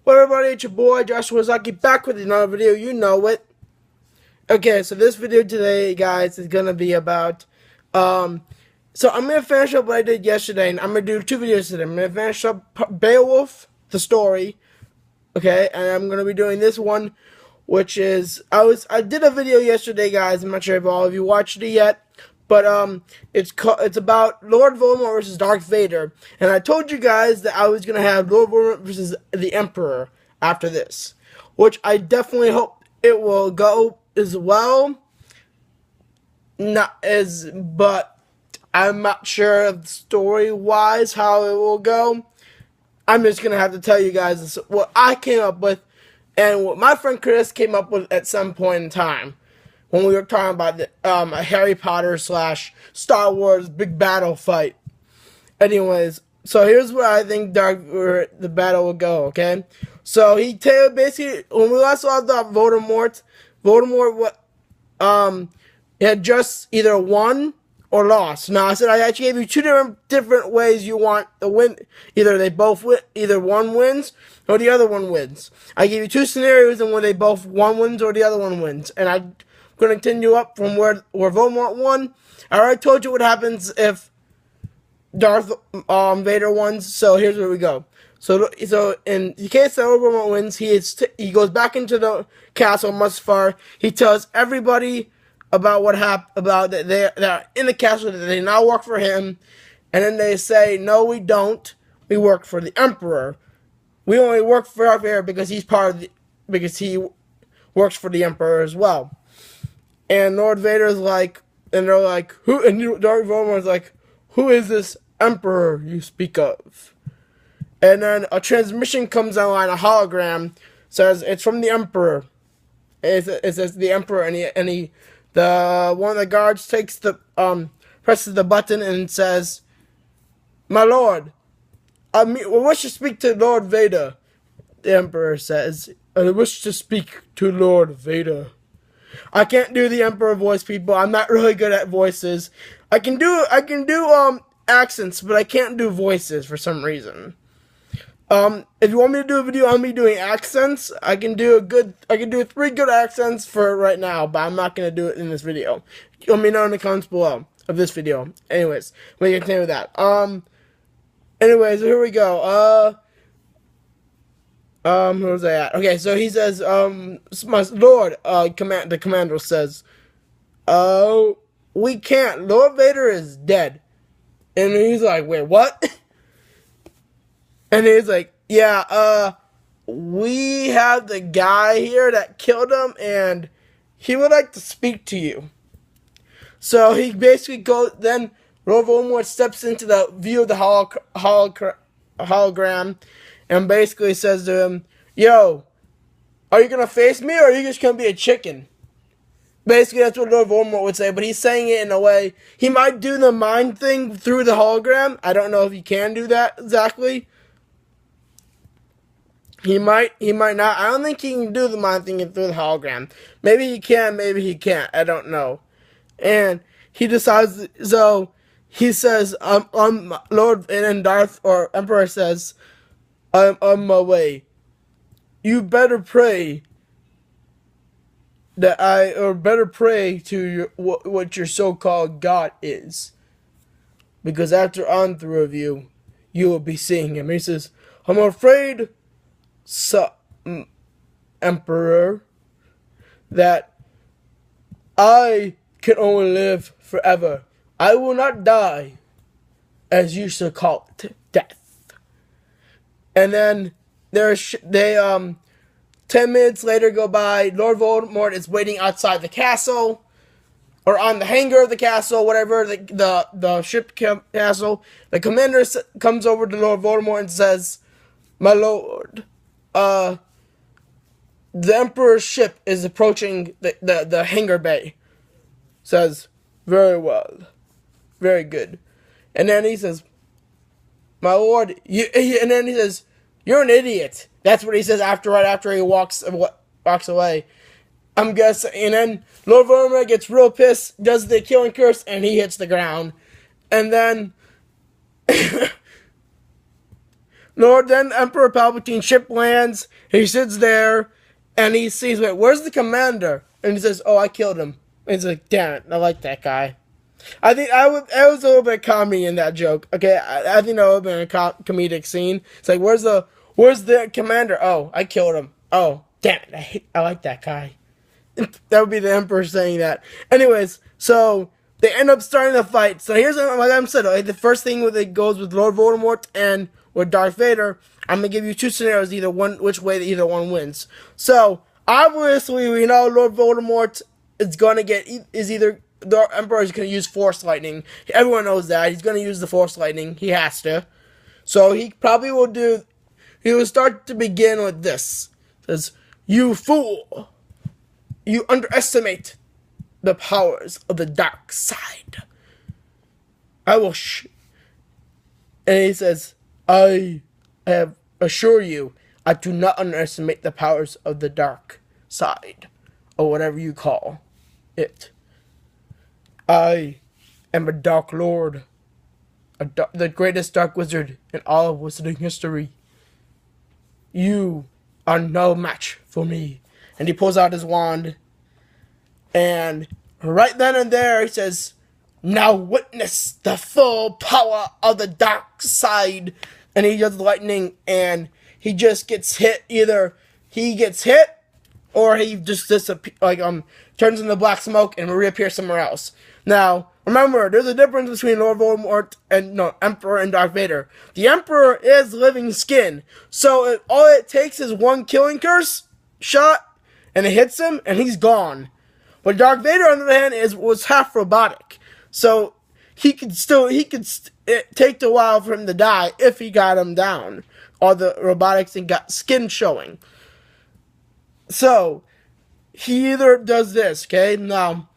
Well, everybody, it's your boy Joshua Zaki back with another video. You know it. Okay, so this video today, guys, is gonna be about. So I'm gonna finish up what I did yesterday, and I'm gonna do two videos today. I'm gonna finish up Beowulf, the story, okay, and I'm gonna be doing this one, which is I did a video yesterday, guys. I'm not sure if all of you watched it yet. But it's about Lord Voldemort versus Darth Vader, and I told you guys that I was gonna have Lord Voldemort versus the Emperor after this, which I definitely hope it will go as well. But I'm not sure of story wise how it will go. I'm just gonna have to tell you guys what I came up with, and what my friend Chris came up with at some point in time, when we were talking about the a Harry Potter / Star Wars big battle fight. Anyways, so here's where I think the battle will go, okay? So basically, when we last saw the Voldemort had just either won or lost. Now, I said I actually gave you two different ways you want to win. Either they both win, either one wins or the other one wins. I gave you two scenarios and where they both one wins or the other one wins. And I'm going to continue up from where Voldemort won. I already told you what happens if Darth Vader wins. So here's where we go. So in the case that Voldemort wins, he goes back into the castle Mustafar. He tells everybody about what happened, about that they're in the castle, that they now work for him, and then they say, no, we don't. We work for the Emperor. We only work for Darth Vader because because he works for the Emperor as well. And Lord Vader's like, and they're like, who? And Darth Voldemort's like, who is this Emperor you speak of? And then a transmission comes online, a hologram, says it's from the Emperor. It says the Emperor, the one of the guards presses the button and says, "My lord, I wish to speak to Lord Vader." The Emperor says, "I wish to speak to Lord Vader." I can't do the Emperor voice, people. I'm not really good at voices. I can do accents, but I can't do voices for some reason. If you want me to do a video on me doing accents, I can do 3 good accents for right now, but I'm not gonna do it in this video. Let me know in the comments below of this video. Anyways, we can continue with that. Anyways, here we go. Where was I at? Okay, so he says, my lord, the commander says, we can't. Lord Vader is dead. And he's like, wait, what? And he's like, yeah, we have the guy here that killed him, and he would like to speak to you. So he basically then Lord Voldemort steps into the view of the hologram, and basically says to him, yo, are you going to face me, or are you just going to be a chicken? Basically, that's what Lord Voldemort would say, but he's saying it in a way, he might do the mind thing through the hologram. I don't know if he can do that exactly. He might not. I don't think he can do the mind thing through the hologram. Maybe he can, maybe he can't. I don't know. And he decides, so he says, Lord, and then Darth or Emperor says, I'm on my way. You better pray better pray to what your so-called God is. Because after I'm through with you, you will be seeing him. He says, I'm afraid, Emperor, that I can only live forever. I will not die, as you shall call it, death. And then 10 minutes later go by. Lord Voldemort is waiting outside the castle, or on the hangar of the castle, whatever, the ship castle. The commander comes over to Lord Voldemort and says, my lord, the Emperor's ship is approaching the hangar bay. Says, very well. Very good. And then he says, my lord, and then he says, you're an idiot. That's what he says right after he walks away. I'm guessing. And then Lord Voldemort gets real pissed, does the killing curse, and he hits the ground. And then Then Emperor Palpatine ship lands. He sits there, and he sees, wait, where's the commander? And he says, oh, I killed him. And he's like, damn it, I like that guy. I think I was a little bit of comedy in that joke. Okay, I think that would have been a comedic scene. It's like, where's the commander? Oh, I killed him. Oh, damn it, I like that guy. That would be the Emperor saying that. Anyways, so they end up starting the fight. So here's, like I said, like the first thing that goes with Lord Voldemort and with Darth Vader. I'm gonna give you two scenarios, either one, which way either one wins. So obviously, we know Lord Voldemort is either the Emperor is gonna use Force Lightning. Everyone knows that he's gonna use the Force Lightning. He has to. So he probably will do. He will start to begin with this. It says, "You fool! You underestimate the powers of the dark side. I will And he says, I have assure you, I do not underestimate the powers of the dark side, or whatever you call it. I am a Dark Lord, the greatest dark wizard in all of wizarding history. You are no match for me." And he pulls out his wand, and right then and there he says, "Now witness the full power of the dark side." And he does lightning, and he just gets hit. Either he gets hit, or he just turns into black smoke and reappears somewhere else. Now, remember, there's a difference between Lord Voldemort and Emperor and Darth Vader. The Emperor is living skin, so all it takes is one killing curse shot, and it hits him, and he's gone. But Darth Vader, on the other hand, was half robotic, so it take a while for him to die if he got him down, or the robotics and got skin showing. So he either does this, okay? Now,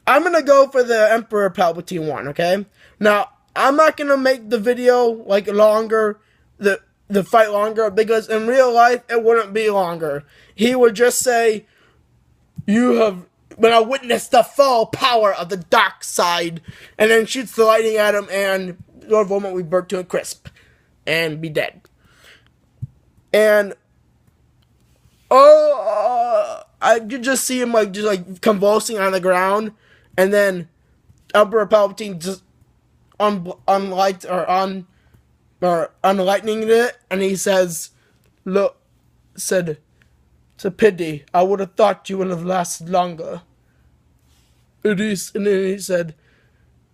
I'm gonna go for the Emperor Palpatine one, okay? Now, I'm not gonna make the video longer, the fight longer, because in real life it wouldn't be longer. He would just say, "When I witnessed the full power of the dark side," and then shoots the lightning at him, and Lord Voldemort would burn to a crisp and be dead. And I could just see him convulsing on the ground, and then Emperor Palpatine just unlightening it, and he says, "It's a pity. I would have thought you would have lasted longer." It is, and then he said,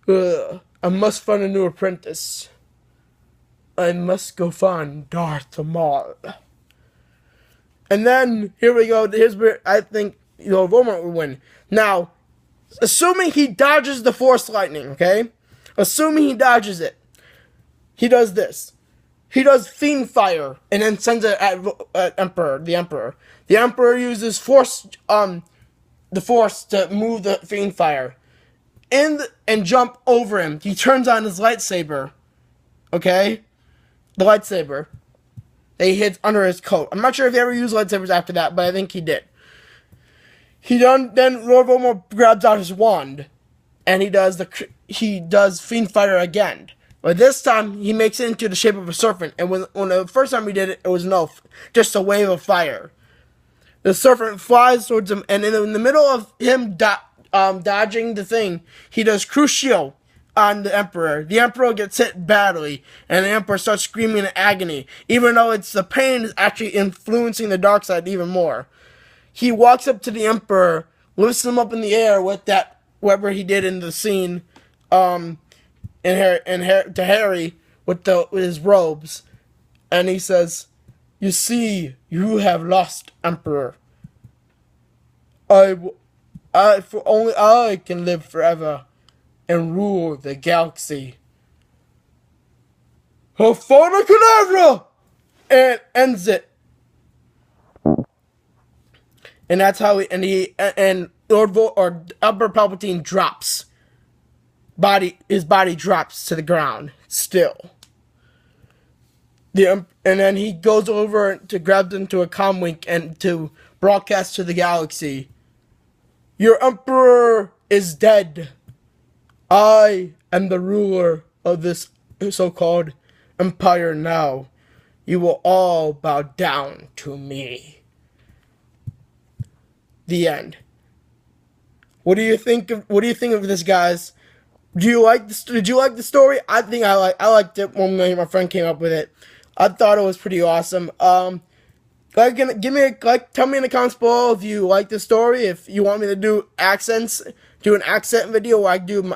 "I must find a new apprentice. I must go find Darth Maul." And then, here we go. Here's where I think Voldemort will win. Now, assuming he dodges the Force Lightning, okay? Assuming he dodges it, he does this. He does Fiend Fire, and then sends it at the Emperor. The Emperor uses the Force to move the Fiend Fire and jump over him. He turns on his lightsaber, okay? The lightsaber. They hit under his coat. I'm not sure if he ever used lightsabers after that, but I think he did. Then Lord Voldemort grabs out his wand, and he does Fiend Fire again. But this time, he makes it into the shape of a serpent. And when the first time he did it, it was just a wave of fire. The serpent flies towards him, and in the middle of him dodging the thing, he does Crucio on the Emperor. The Emperor gets hit badly, and the Emperor starts screaming in agony, even though the pain is actually influencing the dark side even more. He walks up to the Emperor, lifts him up in the air with that, whatever he did in the scene, to Harry with his robes, and he says, "You see, you have lost, Emperor. For only I can live forever and rule the galaxy." Avada Kedavra! And ends it. And that's how Emperor Palpatine drops. His body drops to the ground still. And then he goes over to grab into a comlink and to broadcast to the galaxy, "Your Emperor is dead. I am the ruler of this so-called empire now. you will all bow down to me. The end. What do you think of this, guys? Did you like the story? I liked it when my friend came up with it. I thought it was pretty awesome. Tell me in the comments below if you like the story. If you want me to do an accent video where I do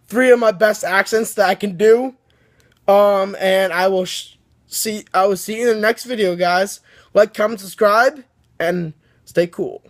3 of my best accents that I can do. And I will see you in the next video, guys. Like, comment, subscribe, and stay cool.